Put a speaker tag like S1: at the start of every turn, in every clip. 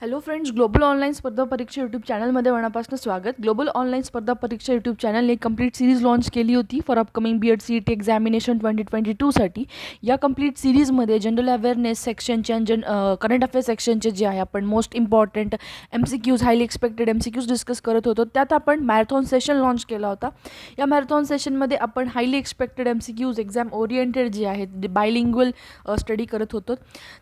S1: Hello friends, global online स्पर्धा परीक्षा YouTube चॅनलमध्ये मनापासून स्वागत. ग्लोबल ऑनलाईन स्पर्धा परीक्षा यूट्यूब चॅनलने कंप्लीट सिरीज लॉन्च केली होती for upcoming B Ed C E T examination 2022साठी. या कंप्लीट सिरीजमध्ये जनरल अवेअरनेस सेक्शनचे आणि करंट अफेअर्स सेक्शनचे जे आहे आपण most important MCQs, highly expected MCQs discuss करत होतो. त्यात आपण मॅरेथॉन सेशन लॉन्च केला होता. या मॅरेथॉन सेशनमध्ये आपण highly expected MCQs, exam oriented जे आहेत, बायलिंग्वल स्टडी करत होतो.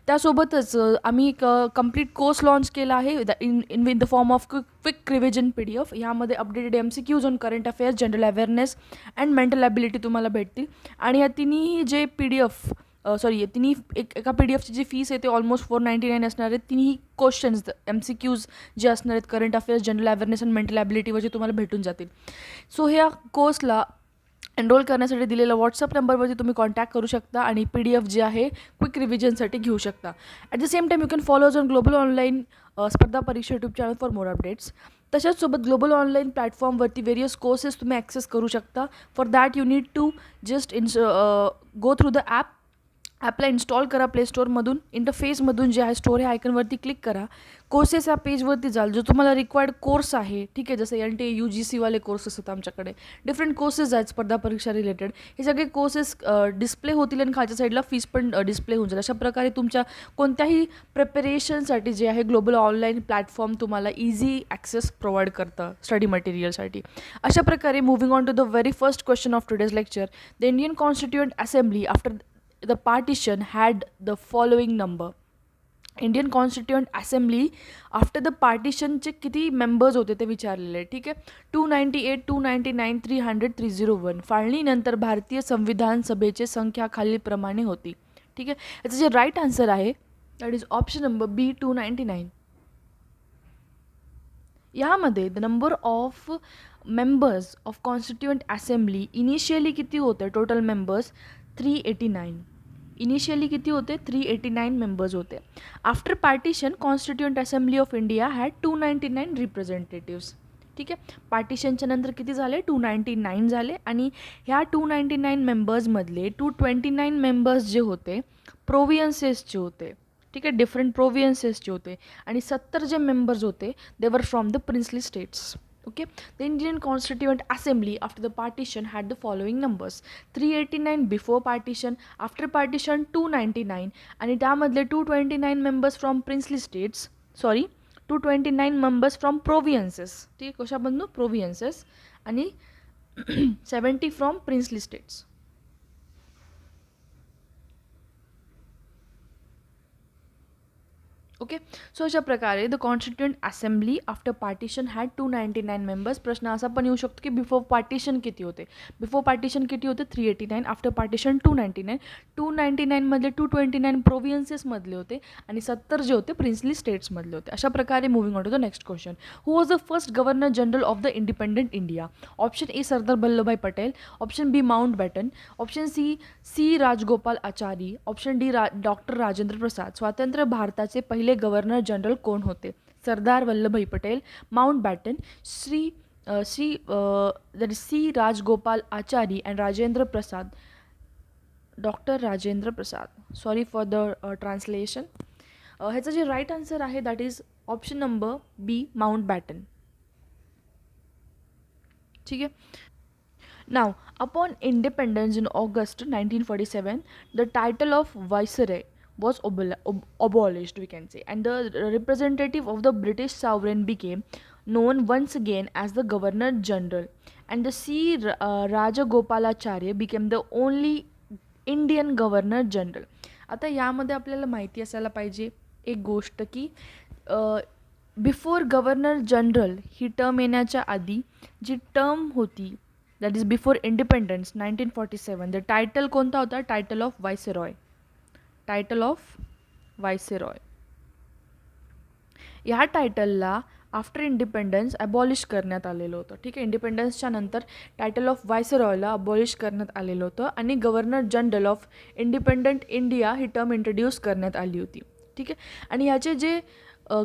S1: त्यासोबतच आम्ही एक कंप्लीट कोर्स लॉन्च केला आहे in the form of quick revision PDF. यामध्ये updated MCQs on current affairs, general awareness and mental ability तुम्हाला भेटतील. आणि या तिन्ही जे PDF तिन्ही एका PDFची जी फीस आहे ते ऑलमोस्ट 499 असणार आहेत. तिन्ही क्वेश्चन्स MCQs जे असणार आहेत current affairs, general awareness and mental ॲबिलिटीवरचे तुम्हाला भेटून जातील. सो ह्या कोर्सला एनरोल करण्यासाठी दिलेला व्हॉट्सअप नंबरवरती तुम्ही कॉन्टॅक्ट करू शकता आणि PDF जे आहे क्विक रिव्हिजनसाठी घेऊ शकता. At the same time you can follows on global online स्पर्धा परीक्षा YouTube channel for more updates. तशाच सोबत ग्लोबल ऑनलाईन प्लॅटफॉर्मवरती व्हेरियस कोर्सेस तुम्ही ॲक्सेस करू शकता. For that you need to just go through the ॲपला इन्स्टॉल करा प्ले स्टोअरमधून. इंटरफेसमधून जे आहे स्टोर ह्या आयकनवरती क्लिक करा. कोर्सेस या पेजवरती जाल. जो तुम्हाला रिक्वायर्ड कोर्स आहे, ठीक आहे, जसं NTA UGCवाले कोर्स असतात आमच्याकडे, डिफरंट कोर्सेस आहेत स्पर्धा परीक्षा रिलेटेड. हे सगळे कोर्सेस डिस्प्ले होतील आणि खालच्या साईडला फीस पण डिस्प्ले होऊन जाईल. अशा प्रकारे तुमच्या कोणत्याही प्रिपरेशनसाठी जे आहे ग्लोबल ऑनलाईन प्लॅटफॉर्म तुम्हाला इझी ॲक्सेस प्रोव्हाइड करतं स्टडी मटेरियलसाठी. अशा प्रकारे moving on to the very first question of today's lecture. The Indian constituent assembly after the partition had the following number. Indian constituent assembly after the पार्टिशनचे किती members होते ते विचारलेले आहे. ठीक आहे, 298, 299, 300, 301. फाळणीनंतर भारतीय संविधान सभेची संख्या खालीलप्रमाणे होती. ठीक आहे, याचं जे राईट आन्सर आहे that is option number B, 299. यामध्ये the number of members of constituent assembly initially किती होते टोटल मेंबर्स? 389. इनिशियली किती होते? 389 मेंबर्स होते. After partition constituent assembly of India had 299 रिप्रेझेंटेटिव्स. ठीक आहे, पार्टिशनच्या नंतर किती झाले? 299 झाले. आणि ह्या 299 मेंबर्समधले 229 मेंबर्स जे होते प्रोव्हिन्सेसचे होते. ठीक आहे, डिफरंट प्रोव्हिन्सेसचे होते. आणि 70 जे मेंबर्स होते they were from the princely states. Okay, the Indian Constituent Assembly after the partition had the following numbers: 389 before partition, after partition 299, आणि त्यामधले 229 members from princely states, 229 members from provinces. ठीक, कशामधून? provinces, आणि 70 from princely states. Okay, so अशा प्रकारे the constituent assembly after partition had 299 members. प्रश्न असा पण येऊ शकतो की बिफोर पार्टिशन किती होते? बिफोर पार्टिशन किती होते? 389. After partition 299. 299मधले 229 प्रोव्हिन्सेसमधले होते आणि 70 जे होते प्रिन्सली स्टेट्समधले होते. अशा प्रकारे moving on to the next question. Who was the first governor general of the independent India? Option a Sardar Vallabhbhai Patel, option b Mountbatten, option c Rajagopalachari, option d doctor Rajendra Prasad. स्वातंत्र्य भारताचे पहिले गव्हर्नर जनरल कोण होते? Sardar Vallabhbhai Patel, Mountbatten, c Rajagopalachari and Rajendra Prasad. Doctor Rajendra Prasad. Sorry for the translation. ह्याचं जे right answer आहे that is option number B, Mountbatten. ठीक आहे. Now, upon independence in August 1947, the title of Viceroy was abolished, we can say, and the representative of the British sovereign became known once again as the Governor General, and the C. Rajagopalacharya became the only Indian Governor General. आता यामध्ये आपल्याला माहिती असायला पाहिजे एक गोष्ट की before governor general ही term येण्याच्या आधी जी टर्म होती that is before independence 1947, the title कोणता होता? Title of viceroy. Title of viceroy. ह्या टायटलला आफ्टर इंडिपेंडन्स अबॉलिश करण्यात आलेलं होतं. ठीक आहे, इंडिपेंडन्सच्या नंतर टायटल ऑफ व्हायसरॉयला अबॉलिश करण्यात आलेलं होतं आणि governor general of independent India he term introduce करण्यात आली होती. ठीक आहे, आणि ह्याचे जे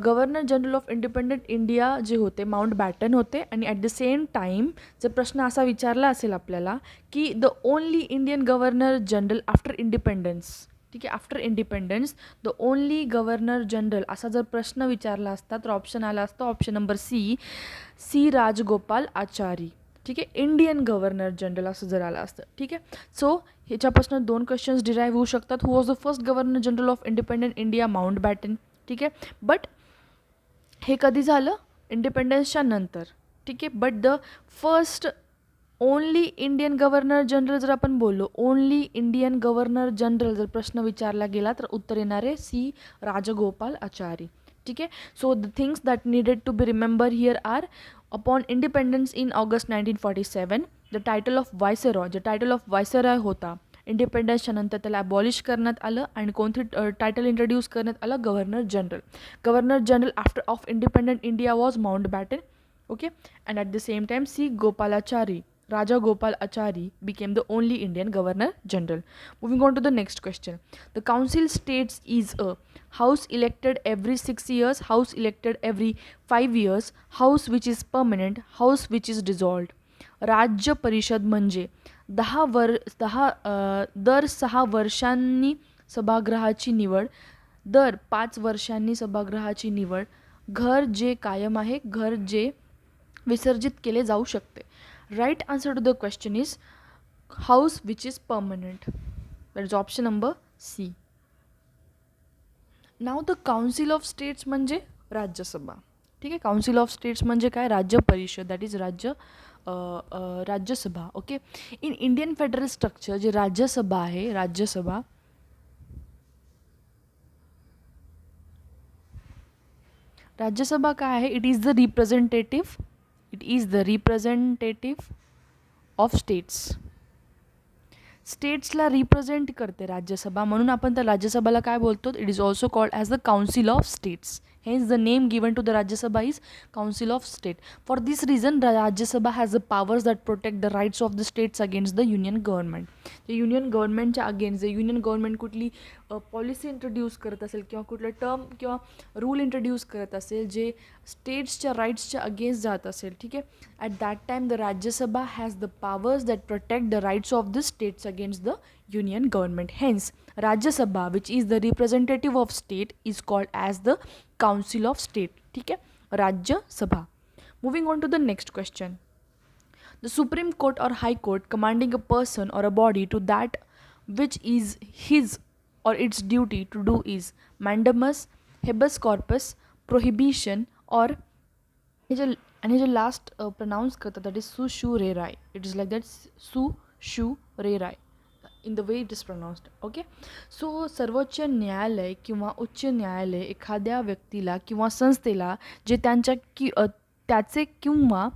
S1: governor general of independent India जे होते माउंट बॅटन होते. आणि ॲट द सेम टाईम जर प्रश्न असा विचारला असेल आपल्याला की the only Indian governor general after independence ठीक आहे. After independence the only governor general असा जर प्रश्न विचारला असता तर ऑप्शन आला असता option number C Rajagopalachari. ठीक आहे. इंडियन गव्हर्नर जनरल असं जर आलं असतं. ठीक आहे. सो ह्याच्यापासून 2 क्वेश्चन्स डिराईव्ह होऊ शकतात. Who was the first governor general of independent India? Mountbatten. ठीक आहे. बट हे कधी झालं? इंडिपेंडन्सच्या नंतर. ठीक आहे. But the first only Indian governor general जर आपण बोललो, ओनली इंडियन गव्हर्नर जनरल जर प्रश्न विचारला गेला तर उत्तर येणार आहे सी राजगोपाल आचारी. ठीक आहे. So the things that needed to be remember here are upon independence in August 1947 the title of viceroy, जे टायटल ऑफ व्हायसरॉय होता इंडिपेंडन्सच्या नंतर त्याला अबॉलिश करण्यात आलं आणि कोणती टायटल इंट्रोड्यूस करण्यात आलं? Governor general. Governor general after of independent India was Mountbatten. Okay, and at the same time C Gopalachari, Raja Gopal Achari became the only Indian Governor General. Moving on to the next question. The council states is a house elected every 6 years, house elected every 5 years, house which is permanent, house which is dissolved. राज्य परिषद म्हणजे दर 6 वर्षांनी सभागृहाची निवड, दर 5 वर्षांनी सभागृहाची निवड, घर जे कायम आहे, घर जे विसर्जित केले जाऊ शकते. Right answer to the question is house which is permanent. That is option number C. Now the council of states म्हणजे राज्यसभा. ठीक आहे. काउन्सिल ऑफ स्टेट्स म्हणजे काय? Rajya Parishad. That is Rajya Sabha. Okay. In Indian federal structure जे राज्यसभा आहे, राज्यसभा काय आहे? It is the representative of states. स्टेट्सला रिप्रेझेंट करते राज्यसभा, म्हणून आपण त्या राज्यसभाला काय बोलतो? It is also called as the council of states. Hence the name given to the Rajya Sabha is Council of State. For this reason, the Rajya Sabha has the powers that protect the rights of the states against the union government. The union governmentच्या against जे union government कुठली policy introduce करत असेल किंवा कुठलं term किंवा rule introduce करत असेल जे स्टेट्सच्या राईट्सच्या अगेन्स्ट जात असेल, ठीक आहे, at that time the Rajya Sabha has the powers that protect the rights of the states against the union government. Hence, Rajya Sabha, which is the representative of state, is called as the Council of State. ठीक है, Rajya Sabha. Moving on to the next question. The Supreme Court or High Court commanding a person or a body to that which is his or its duty to do is mandamus, habeas corpus, prohibition or and he last pronounced करता, that is sushurerai. It is like that, sushurerai in the way it is pronounced. Okay. So सर्वोच्च न्यायालय किंवा उच्च न्यायालय एखाद्या व्यक्तीला किंवा संस्थेला जे त्याचे किंवा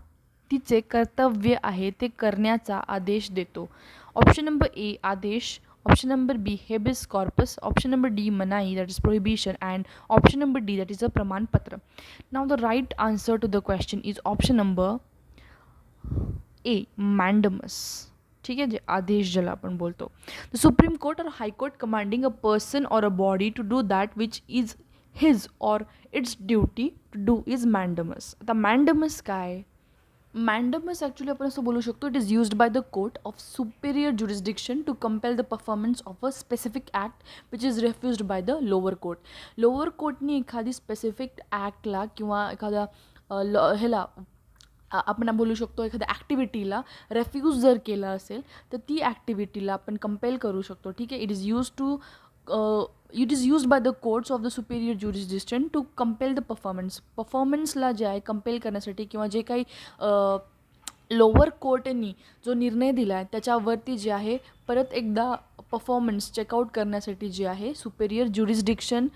S1: तिचे कर्तव्य आहे ते करण्याचा आदेश देतो. ऑप्शन नंबर ए आदेश, option number b habeas corpus, option number d मनाई, that is prohibition, and option number D, that is a प्रमाणपत्र. Now the right answer to the question is option number A, mandamus. ठीक है, जे आदेश ज्याला आपण बोलतो. द सुप्रीम कोर्ट और high court commanding a person और a body to do that which is his और its duty to do is mandamus. आता मॅन्डमस काय? मॅन्डमस ॲक्च्युली आपण असं बोलू शकतो, it is used by the court of superior jurisdiction to compel the performance of a specific act which is refused by the lower court. Lower कोर्टनी एखादी specific ॲक्टला किंवा एखाद्या ह्याला आपण बोलू शकतो एखाद्या ॲक्टिव्हिटीला रेफ्यूज जर केलं असेल तर ती ॲक्टिव्हिटीला आपण कंपेल करू शकतो. ठीक आहे. It is used by the courts of the superior jurisdiction to compel the परफॉर्मन्सला जे आहे कंपेल करण्यासाठी किंवा जे काही लोअर कोर्टनी जो निर्णय दिला आहे त्याच्यावरती जे आहे परत एकदा परफॉर्मन्स चेकआउट करण्यासाठी जे आहे सुपेरियर ज्युरिस्डिक्शन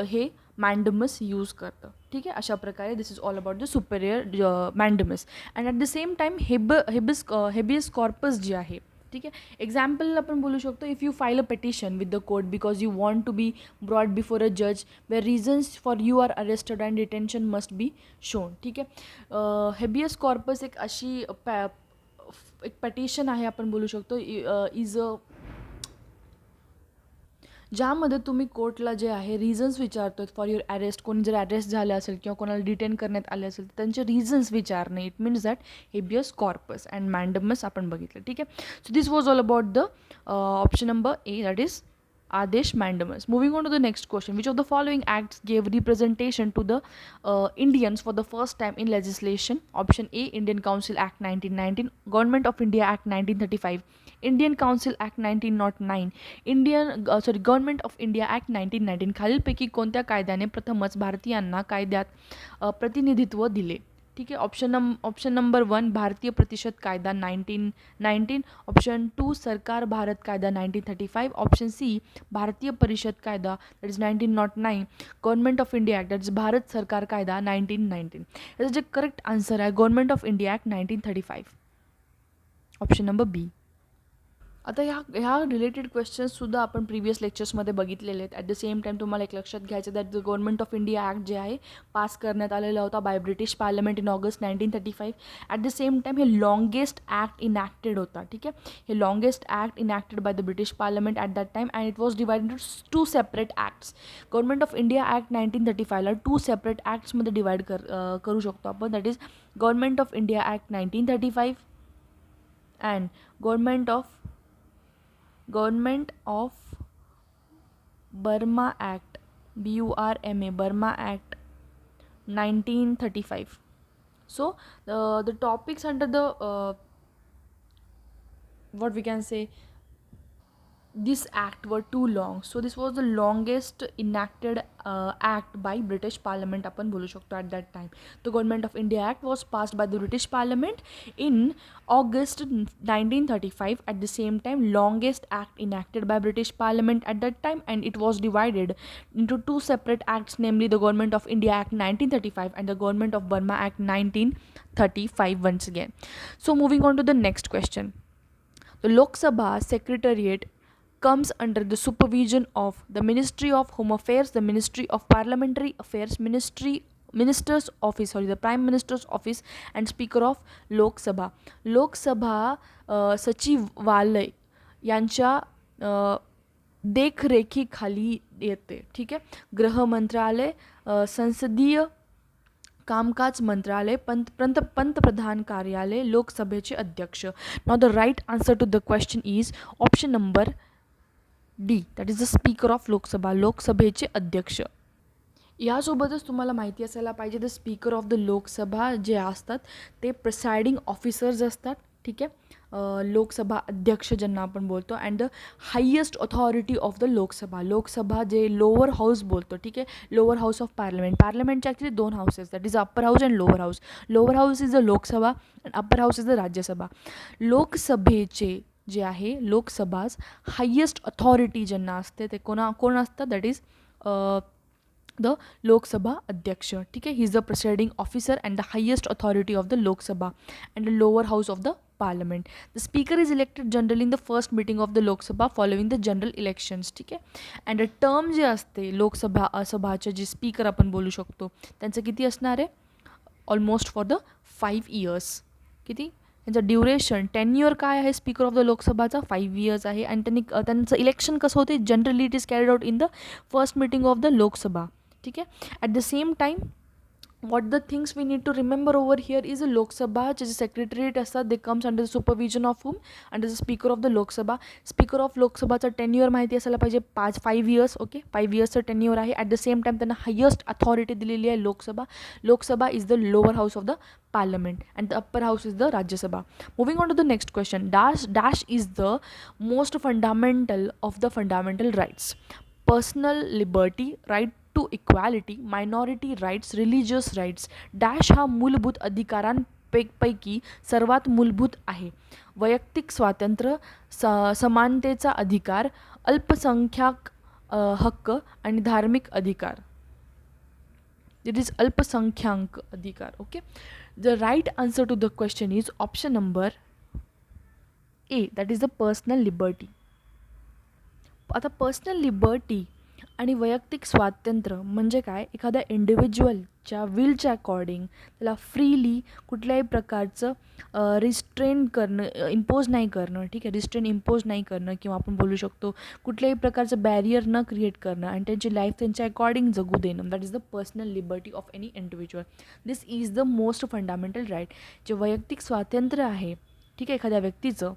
S1: हे मॅन्डमस यूज करतं. ठीक आहे. अशा प्रकारे this is all about the superior mandamus. And at the same time habeas corpus जे आहे, ठीक आहे, एक्झाम्पल आपण बोलू शकतो, if you file a petition with the court because you want to be brought before a जज where reasons for you are arrested and detention must be shown. ठीक आहे. हेबियस कॉर्पस एक अशी एक पेटिशन आहे आपण बोलू शकतो, इज अ ज्यामध्ये तुम्ही कोर्टला जे आहे रिझन्स विचारतो फॉर युअर अरेस्ट. कोणी जर अरेस्ट झालं असेल किंवा कोणाला डिटेन करण्यात आले असेल तर त्यांचे रिझन्स विचारणे. It means that habeas corpus and mandamus आपण बघितलं. ठीक आहे. So this was all about the option number A, that is Adesh Mandamus. Moving on to the next question. Which of the following acts gave representation to the Indians for the first time in legislation? Option A, Indian Council Act 1919, Government of India Act 1935, Indian Council Act 1909, Government of India Act 1919. खालीलपैकी कोणत्या कायद्याने प्रथमच भारतीयांना कायद्यात प्रतिनिधित्व दिले? ठीक आहे. ऑप्शन नंबर 1 भारतीय प्रतिशत कायदा 1919, ऑप्शन 2 सरकार भारत कायदा 1935, ऑप्शन सी भारतीय परिषद कायदा that is 1909, government of India act that is Bharat सरकार कायदा 1919. याचं जे करेक्ट आन्सर आहे government of India act 1935, option number b. आता ह्या रिलेटेड क्वेश्चन्ससुद्धा आपण प्रिव्हियस लेक्चर्समध्ये बघितलेले आहेत. ॲट द सेम टाईम तुम्हाला एक लक्षात घ्यायचं that the government of India act जे आहे पास करण्यात आलेला होता by British parliament in August 1935. At the same time हे लॉंगेस्ट ॲक्ट इनॅक्टेड होता. ठीक आहे. हे longest act enacted by the British parliament at that time and it was divided into 2 separate acts. Government of India act 1935ला 2 separate ॲक्ट्समध्ये divide करू शकतो आपण. That is government of India act 1935 and government of Burma Act, BURMA, Burma Act 1935. So the topics under the what we can say, this act were too long, so this was the longest enacted act by British Parliament आपण बोलू शकतो at that time. The Government of India Act was passed by the British Parliament in August 1935. At the same time, longest act enacted by British Parliament at that time, and it was divided into 2 separate acts, namely the Government of India Act 1935 and the Government of Burma Act 1935 once again. So moving on to the next question. The Lok Sabha Secretariat comes under the supervision of the Ministry of Home Affairs, the Ministry of Parliamentary Affairs, Minister's Office, the Prime Minister's Office, and Speaker of Lok Sabha. Lok Sabha सचिवालय यांच्या देखरेखीखाली येते. ठीक आहे. गृह मंत्रालय, संसदीय कामकाज मंत्रालय, पंतप्रधान कार्यालय, लोकसभेचे अध्यक्ष. Now the right answer to the question is option number D, that is the speaker of Lok Sabha, लोकसभेचे अध्यक्ष. यासोबतच तुम्हाला माहिती असायला पाहिजे the speaker of the Lok Sabha जे असतात ते प्रिसाइडिंग ऑफिसर्स असतात. ठीक आहे. लोकसभा अध्यक्ष ज्यांना आपण बोलतो, and the highest authority of the Lok Sabha. Lok Sabha जे लोअर हाऊस बोलतो. ठीक आहे. लोअर हाऊस ऑफ पार्लमेंटचे actually 2 houses, that is upper house and lower house. Lower house is the Lok Sabha and upper house is the Rajya Sabha. लोकसभेचे जे आहे लोकसभाज हायेस्ट ऑथॉरिटी ज्यांना असते ते कोण असतं, दॅट इज द लोकसभा अध्यक्ष. ठीक आहे. He is the presiding officer and the highest authority of the Lok Sabha and the lower house of the parliament. The speaker is elected generally in the first meeting of the Lok Sabha following the general elections. ठीक आहे. And term जे असते सभाचे जे speaker आपण बोलू शकतो त्यांचं किती असणार आहे, ऑलमोस्ट फॉर द 5 years. किती त्यांचं ड्युरेशन, टेन्युअर काय आहे स्पीकर ऑफ द लोकसभाचा, 5 years आहे. आणि त्यांचं इलेक्शन कसं होते, generally it is carried out in the first meeting of the Lok Sabha. ठीक आहे. At the same time what the things we need to remember over here is Lok Sabha जे secretariat असतात they comes under the supervision of whom, under the speaker of the Lok Sabha. speaker of Lok Sabhaचा tenure माहिती असायला पाहिजे 5 years. Okay. 5 yearsचं tenure आहे. At the same time त्यांना highest authority दिलेली आहे Lok Sabha. Lok Sabha is the lower house of the parliament and the upper house is the Rajya Sabha. Moving on to the next question. Dash is the most fundamental of the fundamental rights. Personal liberty, right to equality, minority rights, religious rights. Dash हा मूलभूत अधिकारांपैकी सर्वात मूलभूत आहे. वैयक्तिक स्वातंत्र्य, समानतेचा अधिकार, अल्पसंख्याक हक्क आणि धार्मिक अधिकार. इट इज अल्पसंख्याक अधिकार. Okay. The right answer to the question is option number A, that is the personal liberty. आता पर्सनल लिबर्टी आणि वैयक्तिक स्वातंत्र्य म्हणजे काय, एखाद्या इंडिव्हिज्युअलच्या विलच्या अकॉर्डिंग त्याला फ्रीली कुठल्याही प्रकारचं रिस्ट्रेन करणं, इम्पोज नाही करणं. ठीक आहे. रिस्ट्रेन इम्पोज नाही करणं किंवा आपण बोलू शकतो कुठल्याही प्रकारचं बॅरियर न क्रिएट करणं आणि त्यांची लाईफ त्यांच्या अकॉर्डिंग जगू देणं. That is the personal liberty of any individual. This is the most fundamental right. जे वैयक्तिक स्वातंत्र्य आहे, ठीक आहे, एखाद्या व्यक्तीचं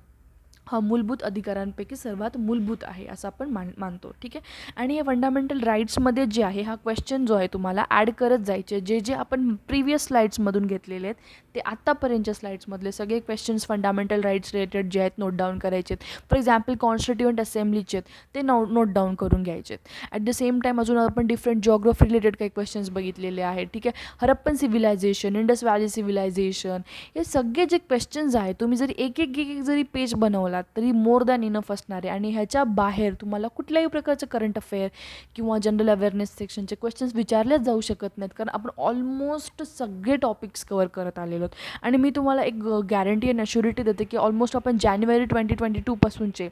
S1: हा मूलभूत अधिकारांपैकी सर्वात मूलभूत आहे असं आपण मानतो. ठीक आहे. आणि हे फंडामेंटल राईट्समध्ये जे आहे हा क्वेश्चन जो आहे तुम्हाला ॲड करत जायचे, जे जे आपण प्रिव्हियस स्लाईड्समधून घेतलेले आहेत ते आत्तापर्यंतच्या स्लाईड्समधले सगळे क्वेश्चन्स फंडामेंटल राईट्स रिलेटेड जे आहेत नोट डाऊन करायचे आहेत. फॉर एक्झाम्पल कॉन्स्टिट्युएंट असेंब्लीचे ते नोट डाऊन करून घ्यायचे आहेत. ॲट द सेम टाईम अजून आपण डिफरंट जिओग्राफी रिलेटेड काही क्वेश्चन्स बघितलेले आहेत. ठीक आहे. Harappan civilisation, Indus valley civilisation, हे सगळे जे क्वेश्चन्स आहेत तुम्ही जरी एक एक एक एक जरी पेज बनवलात तरी मोर दॅन इनफ असणार आहे. आणि ह्याच्या बाहेर तुम्हाला कुठल्याही प्रकारचं करंट अफेअर किंवा जनरल अवेअरनेस सेक्शनचे क्वेश्चन्स विचारलेच जाऊ शकत नाहीत, कारण आपण ऑलमोस्ट सगळे टॉपिक्स कवर करत आलेलो आहोत. आणि मी तुम्हाला एक गॅरंटी अँड अश्युरिटी देते की ऑलमोस्ट आपण जानेवारी 2022पासूनचे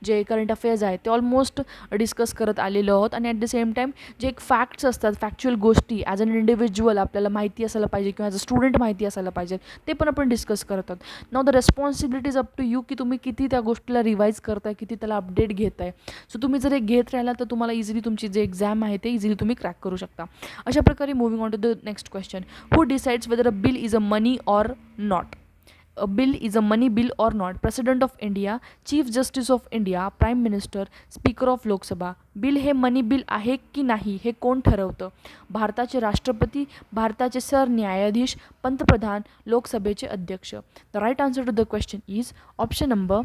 S1: जे करंट अफेअर्स आहेत ते ऑलमोस्ट डिस्कस करत आलेलो आहोत. आणि ॲट द सेम टाईम जे एक फॅक्ट्स असतात, फॅक्च्युअल गोष्टी ॲज अन इंडिव्हिज्युअल आपल्याला माहिती असायला पाहिजे किंवा ॲज अ स्टुडंट माहिती असायला पाहिजे, ते पण आपण डिस्कस करत आहोत. Now the responsibility is up to you की तुम्ही किती त्या गोष्टीला रिवाईज करताय, किती त्याला अपडेट घेताय. सो तुम्ही जर हे घेत राहिला तर तुम्हाला इझिली तुमची जे एक्झाम आहे ते इझिली तुम्ही क्रॅक करू शकता. अशा प्रकारे moving on to the next question. Who decides whether a bill is a money or not? A bill is a money bill or not? President of India, Chief Justice of India, Prime Minister, Speaker of Lok Sabha. Bill हे मनी bill आहे की नाही हे कोण ठरवतं? भारताचे राष्ट्रपती, भारताचे सरन्यायाधीश, पंतप्रधान, लोकसभेचे अध्यक्ष. The right answer to the question is option number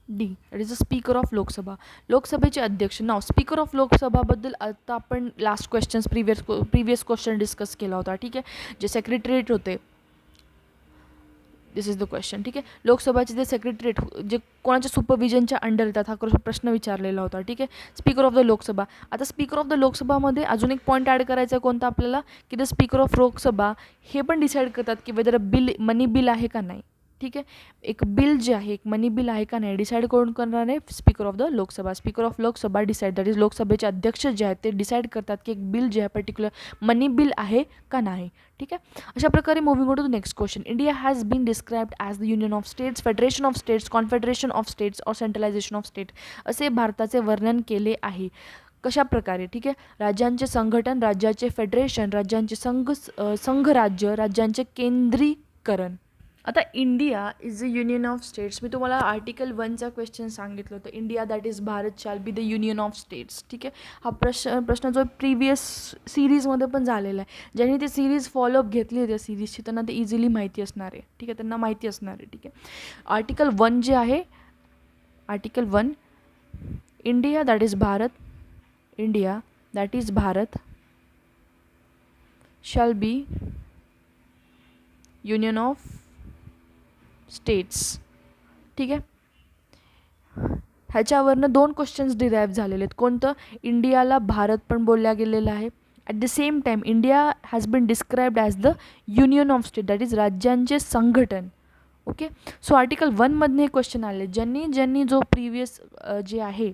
S1: D, that is the speaker of Lok Sabha. लोकसभेचे अध्यक्ष. नाव स्पीकर ऑफ लोकसभाबद्दल आता आपण last questions previous question discuss केला होता. ठीक आहे. जे सेक्रेटरीएट होते, दिस इज द क्वेश्चन. ठीक आहे. लोकसभाचे जे सेक्रेटरीएट जे कोणाच्या सुपरविजनच्या अंडर येतात हा प्रश्न विचारलेला होता. ठीक आहे. Speaker of the Lok Sabha. आता स्पीकर ऑफ द लोकसभामध्ये अजून एक पॉईंट ॲड करायचा आहे कोणता आपल्याला, की द स्पीकर ऑफ लोकसभा हे पण डिसाईड करतात की वेदर बिल मनी बिल आहे का नाही. ठीक आहे. एक बिल जे आहे एक मनी बिल आहे का नाही डिसाईड कोण करणार आहे? Speaker of the Lok Sabha. Speaker of Lok Sabha decide, that is लोकसभेचे अध्यक्ष जे आहेत ते डिसाईड करतात की एक बिल जे आहे पर्टिक्युलर मनी बिल आहे का नाही. ठीक आहे. अशा प्रकारे moving on to the next question. India has been described as the union of states, federation of states, confederation of states और सेंट्रलायझेशन ऑफ स्टेट असे भारताचे वर्णन केले आहे. कशा प्रकारे? ठीक आहे. राज्यांचे संघटन, राज्याचे फेडरेशन, राज्यांचे संघराज्य, राज्यांचे केंद्रीकरण. आता India is a union of states. मी तुम्हाला आर्टिकल 1चा क्वेश्चन सांगितलं होतं. India that is Bharat shall be the union of states. ठीक आहे. हा प्रश्न जो प्रिव्हियस सिरीजमध्ये पण झालेला आहे. ज्यांनी ती सिरीज फॉलोअप घेतली आहे त्या सिरीजची त्यांना ते इझिली माहिती असणार आहे. ठीक आहे. त्यांना माहिती असणार आहे. ठीक आहे. आर्टिकल 1 जे आहे, article 1, India that is Bharat, India that is Bharat shall B union of states. ठीक आहे. ह्याच्यावरनं 2 क्वेश्चन्स डिराईव्ह झालेले आहेत. कोणतं? इंडियाला भारत पण बोलल्या गेलेलं आहे. At the same time India has been described as the union of state, that is राज्यांचे संघटन. ओके. सो आर्टिकल 1मधनं हे क्वेश्चन आले. ज्यांनी जो प्रिव्हियस जे आहे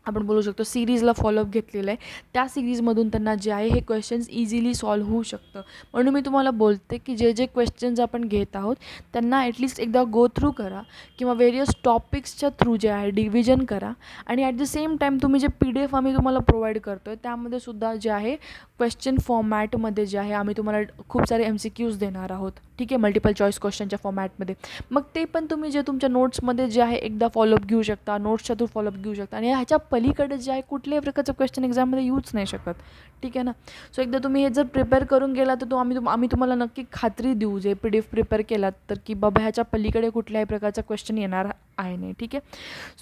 S1: आपण बोलू शकतो सिरीजला फॉलोअप घेतलेलं आहे त्या सिरीजमधून त्यांना जे आहे हे क्वेश्चन्स इझिली सॉल्व्ह होऊ शकतं. म्हणून मी तुम्हाला बोलते की जे जे क्वेश्चन्स आपण घेत आहोत त्यांना ॲटलिस्ट एकदा गो थ्रू करा किंवा वेरियस टॉपिक्सच्या थ्रू जे आहे डिव्हिजन करा. आणि ॲट द सेम टाईम तुम्ही जे PDF आम्ही तुम्हाला प्रोव्हाइड करतो आहे त्यामध्ये सुद्धा जे आहे क्वेश्चन फॉर्मॅटमध्ये जे आहे आम्ही तुम्हाला खूप सारे MCQs देणार आहोत. ठीक आहे. मल्टिपल चॉईस क्वेश्चनच्या फॉर्मॅटमध्ये. मग ते पण तुम्ही जे तुमच्या नोट्समध्ये जे आहे एकदा फॉलोअप घेऊ शकता, नोट्सच्या थ्रू फॉलोअप घेऊ शकता. आणि ह्याच्या पलीकडे जे आहे कुठल्याही प्रकारचं क्वेश्चन एक्झाममध्ये यूज नाही शकत. ठीक आहे ना. सो एकदा तुम्ही हे जर प्रिपेअर करून गेला तर आम्ही तुम्हाला नक्की खात्री देऊ जे PDF प्रिपेअर केलात तर की बाबा ह्याच्या पलीकडे कुठल्याही प्रकारचा क्वेश्चन येणार आहे नाही. ठीक आहे.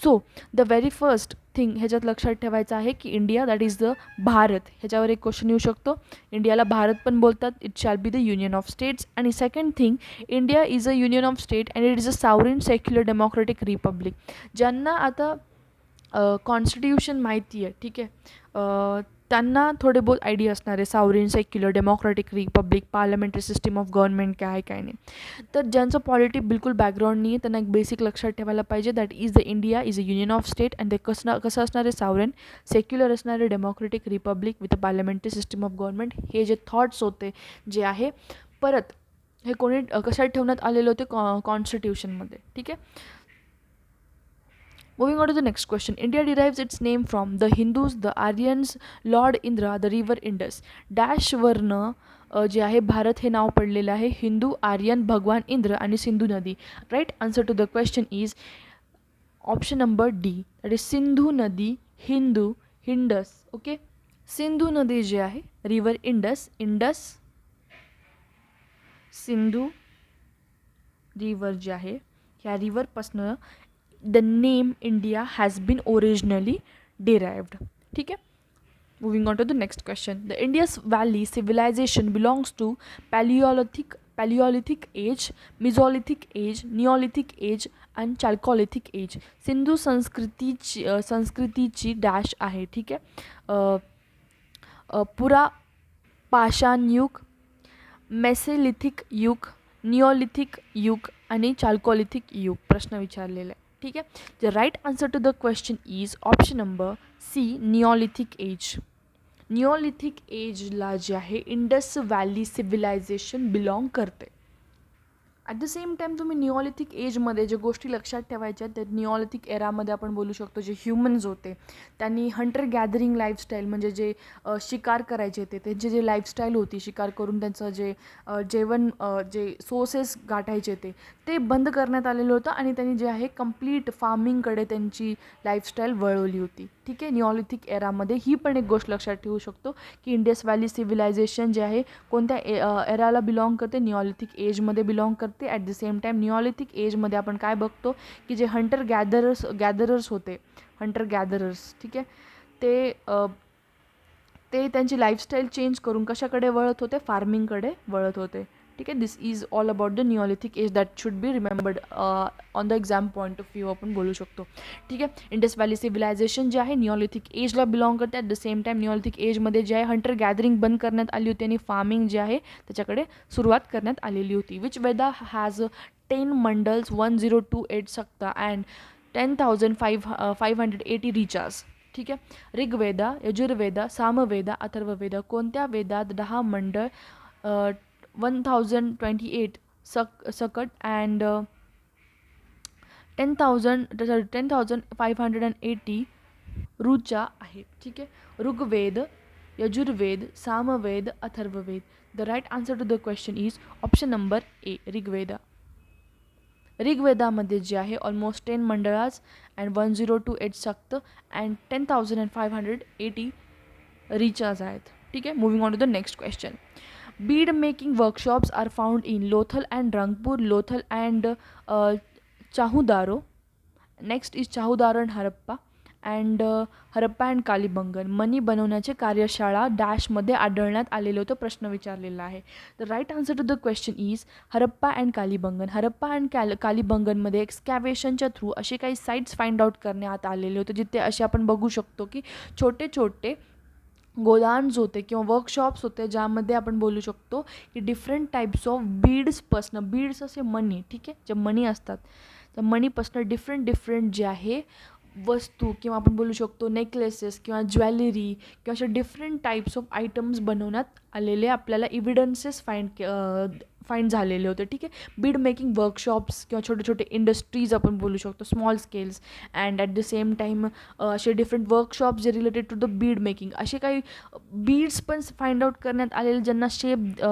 S1: So the very first thing ह्याच्यात लक्षात ठेवायचं आहे की India that is the Bharat, ह्याच्यावर एक क्वेश्चन येऊ शकतो. इंडियाला भारत पण बोलतात, it shall be the union of states. आणि second thing, India is a union of state and it is a sovereign secular democratic republic. ज्यांना आता कॉन्स्टिट्यूशन माहिती आहे, ठीक आहे, त्यांना थोडे बहुत आयडिया असणार आहे sovereign secular democratic Republic, parliamentary system of government काय आहे काय नाही. तर ज्यांचं पॉलिटिक बिलकुल बॅकग्राऊंड नाही आहे त्यांना एक बेसिक लक्षात ठेवायला पाहिजे that is the India is a union of state and ते कसं असणार आहे सॉवरेन सेक्युलर असणार आहे democratic Republic with a parliamentary system of government. हे जे थॉट्स होते जे आहे परत हे कोणी कशात ठेवण्यात आलेले होते कॉन्स्टिट्यूशनमध्ये. ठीक आहे. Moving on to the next question. India derives its name from the Hindus, the Aryans, Lord Indra, the river Indus. डॅशवरनं जे आहे भारत हे नाव पडलेलं आहे हिंदू, आर्यन, भगवान इंद्र आणि सिंधू नदी. Right answer to the question is option number D, that is Sindhu नदी, हिंदू, हिंडस. ओके, सिंधू नदी जे आहे river Indus, Indus, Sindhu river जे आहे ह्या रिव्हरपासनं the name India has been originally derived. ठीक आहे. Moving on to the next question. The Indus Valley civilization belongs to Paleolithic age, Mesolithic age, Neolithic age and Chalcolithic age. Sindhu संस्कृतीची dash आहे. ठीक आहे. पुरा पाषाण युग, मेसेलिथिक युग, निओलिथिक युग आणि चाल्कोलिथिक युग प्रश्न विचारलेला आहे. ठीक आहे. The right answer to the question is option number C, neolithic age. Neolithic एजला जे आहे इंडस व्हॅली सिव्हिलायझेशन बिलॉंग करते. ॲट द सेम टाईम तुम्ही निओलिथिक एजमध्ये जे गोष्टी लक्षात ठेवायच्या त्या निओलिथिक एरामध्ये आपण बोलू शकतो जे ह्युमन्स होते त्यांनी हंटर गॅदरिंग लाईफस्टाईल म्हणजे जे शिकार करायचे ते त्यांची जे लाईफस्टाईल होती शिकार करून त्यांचं जे जेवण जे सोर्सेस गाठायचे ते बंद करण्यात आलेलं होतं आणि त्यांनी जे आहे कंप्लीट फार्मिंगकडे त्यांची लाईफस्टाईल वळवली होती. ठीक आहे. निओलिथिक एरामध्ये ही पण एक गोष्ट लक्षात ठेवू शकतो की इंडस व्हॅली सिव्हिलायझेशन जे आहे कोणत्या एराला बिलॉंग करते, निओलिथिक एजमध्ये बिलॉंग करते. At the same time Neolithic एजमध्ये आपण काय बघतो की जे हंटर गॅदरर्स होते, हंटर गॅदरर्स, ठीक आहे, ते त्यांची लाईफस्टाईल चेंज करून कशाकडे वळत होते, फार्मिंगकडे वळत होते. ठीक आहे. This is all about the neolithic age that should be remembered on the exam point of view आपण बोलू शकतो. ठीक आहे. इंडस व्हॅली सिव्हिलायझेशन जे आहे निओलिथिक एजला बिलॉंग करते. At the same time Neolithic एजमध्ये जे आहे हंटर गॅदरिंग बंद करण्यात आली होती आणि फार्मिंग जे आहे त्याच्याकडे सुरुवात करण्यात आलेली होती. विच वेदा हॅज 10 मंडल्स, 1028 सक्ता अँड 10,580 रिचार्ज. ठीक आहे. ऋग्वेदा, यजुर्वेदा, सामवेदा, अथर्ववेदा कोणत्या वेदात 10 मंडळ 1028 सकट अँड 10,580 ऋचा आहेत. ठीक आहे. Rigveda, Yajurveda, Samaveda, Atharvaveda. The right answer to the question is option number A, Rigveda. ऋग्वेदामध्ये जे आहे ऑलमोस्ट 10 मंडळाज अँड 1028 सक्त अँड 10,580 रिचार्ज आहेत. ठीक आहे. Moving on to the next question. Bead making workshops are found in Lothal and Rangpur, Lothal and Chanhudaro. Next is Chanhudaro and Harappa and Harappa and Kalibangan. मणी बनवण्याचे कार्यशाळा डॅशमध्ये आढळण्यात आलेलं होतं प्रश्न विचारलेला आहे. The right answer to the question is Harappa and Kalibangan. Harappa and कालिबंगनमध्ये एक्सकॅव्हेशनच्या थ्रू असे काही साईट्स फाइंड आउट करण्यात आलेले होते जिथे असे आपण बघू शकतो की छोटे छोटे गोदान्स होते किंवा वर्कशॉप्स होते ज्यामध्ये आपण बोलू शकतो की डिफरंट टाईप्स ऑफ बीड्सपासनं, बीड्स असे मणी, ठीक आहे, जे मणी असतात त्या मणीपासनं डिफरंट जे आहे वस्तू किंवा आपण बोलू शकतो नेकलेसेस किंवा ज्वेलरी किंवा अशा डिफरंट टाईप्स ऑफ आयटम्स बनवण्यात आलेले आपल्याला इव्हिडन्सेस फाइंड झालेले होते. ठीक आहे. बीड मेकिंग वर्कशॉप्स किंवा छोटे छोटे इंडस्ट्रीज आपण बोलू शकतो, small scales and at the same time असे डिफरंट वर्कशॉप्स जे related to the bead making असे काही बीड्स पण फाइंड आउट करण्यात आलेले ज्यांना शेप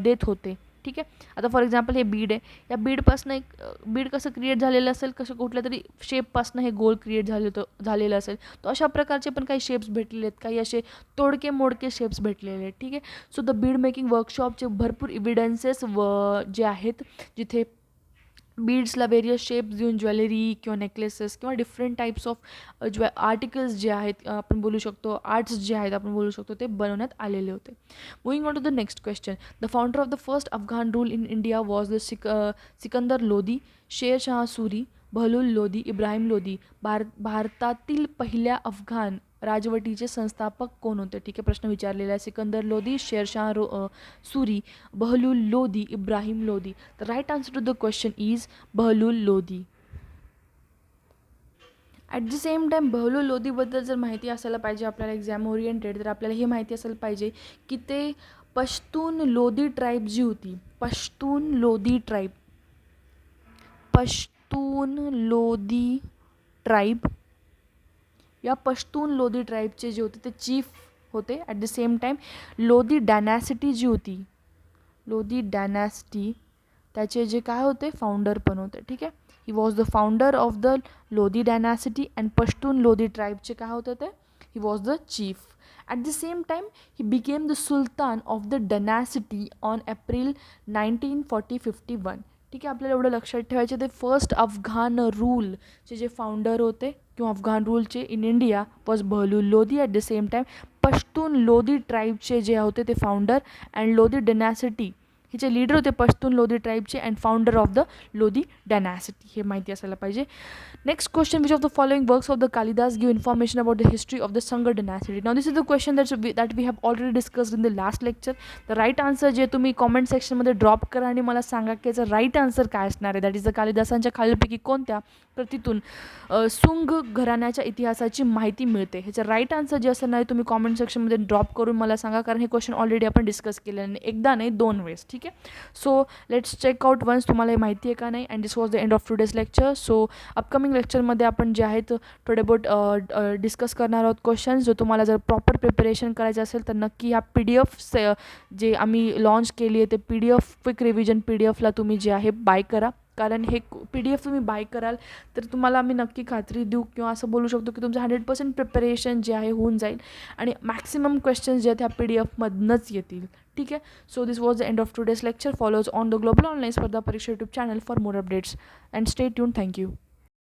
S1: देत होते. ठीक आहे. आता फॉर एक्झाम्पल हे बीड आहे, या बीडपासनं एक बीड कसं क्रिएट झालेलं असेल, कसं कुठल्या तरी शेपपासनं हे गोल क्रिएट झालेलं असेल, तर अशा प्रकारचे पण काही शेप्स भेटलेले आहेत, काही असे तोडके मोडके शेप्स भेटलेले आहेत. ठीक आहे. सो द बीड मेकिंग वर्कशॉपचे भरपूर इव्हिडन्सेस जे आहेत जिथे बीड्सला वेरियस शेप्स देऊन ज्वेलरी किंवा नेकलेसेस किंवा डिफरंट टाईप्स ऑफ आर्टिकल्स जे आहेत आपण बोलू शकतो, आर्ट्स जे आहेत आपण बोलू शकतो, ते बनवण्यात आलेले होते. Moving on to the next question. The founder of the first Afghan rule in India was the Sikandar Lodi, Sher Shah Suri, Bahlul Lodi, Ibrahim Lodi. भारतातील पहिल्या अफगाण राजवटीचे संस्थापक कोण होते? ठीक आहे. प्रश्न विचारलेला आहे. Sikandar Lodi, Sher Shah Suri, Bahlul Lodi, Ibrahim Lodi. The right answer to the question is Bahlul Lodi. At the same time Bahlul लोदीबद्दल जर माहिती असायला पाहिजे आपल्याला एक्झाम ओरिएंटेड, तर आपल्याला हे माहिती असायला पाहिजे की ते पश्तून लोदी ट्राईब जी होती, पश्तून लोदी ट्राईब, या पश्तून लोधी ट्राईबचे जे होते ते चीफ होते. At the same time Lodhi dynasty जी होती, लोधी डायनॅसिटी त्याचे जे काय होते फाउंडर पण होते. ठीक आहे, he was the founder of the Lodhi dynasty and Pashtun Lodhi ट्राईबचे काय होते ते, he was the chief. At the same time he became the sultan of the dynasty on April 1951. ठीक आहे, आपल्याला एवढं लक्षात ठेवायचे ते फर्स्ट अफगाण रूलचे जे फाउंडर होते किंवा अफगाण रूलचे in India was Bahlul Lodhi. At the same time Pashtun Lodhi ट्राईबचे जे होते ते फाउंडर अँड लोधी डायनॅसिटी हिचे लीडर होते पश्तून लोधी ट्राईबचे and founder of the Lodhi dynasty. हे माहिती असायला पाहिजे. Next question, which of the following works of the Kalidas give information about the history of the Sangar dynasty. Now this is the question that we have already discussed in the last lecture. The right answer जे तुम्ही comment सेक्शनमध्ये drop करा आणि मला सांगा की याचं right answer काय असणार आहे. दॅट इज द कालिदासांच्या खालीलपैकी कोणत्या कृतीतून सुंग घराण्याच्या इतिहासाची माहिती मिळते. ह्याचं राईट आन्सर जे असणार आहे तुम्ही कॉमेंट सेक्शनमध्ये ड्रॉप करून मला सांगा, कारण हे क्वेश्चन ऑलरेडी आपण डिस्कस केले आणि एकदा नाही 2 वेळेस. ठीक आहे, so let's check out once तुम्हाला हे माहिती आहे का नाही. And this was the end of today's lecture. So upcoming लेक्चरमध्ये आपण जे आहेत थोडे बहुत डिस्कस करणार आहोत क्वेश्चन्स. जो तुम्हाला जर प्रॉपर प्रिपरेशन करायचं असेल तर नक्की ह्या PDF जे आम्ही लॉन्च केली आहे ते PDF क्विक रिव्हिजन PDFला तुम्ही जे आहे बाय करा. कारण हे PDF तुम्ही बाय कराल तर तुम्हाला आम्ही नक्की खात्री देऊ किंवा असं बोलू शकतो की तुमचं 100% प्रिपरेशन जे आहे होऊन जाईल आणि मॅक्सिमम क्वेश्चन्स जे आहेत ह्या PDFमधनंच येतील. ठीक आहे, so this was the end of today's lecture. Follows on the global online स्पर्धा परीक्षा YouTube channel for more updates and stay tune. Thank you.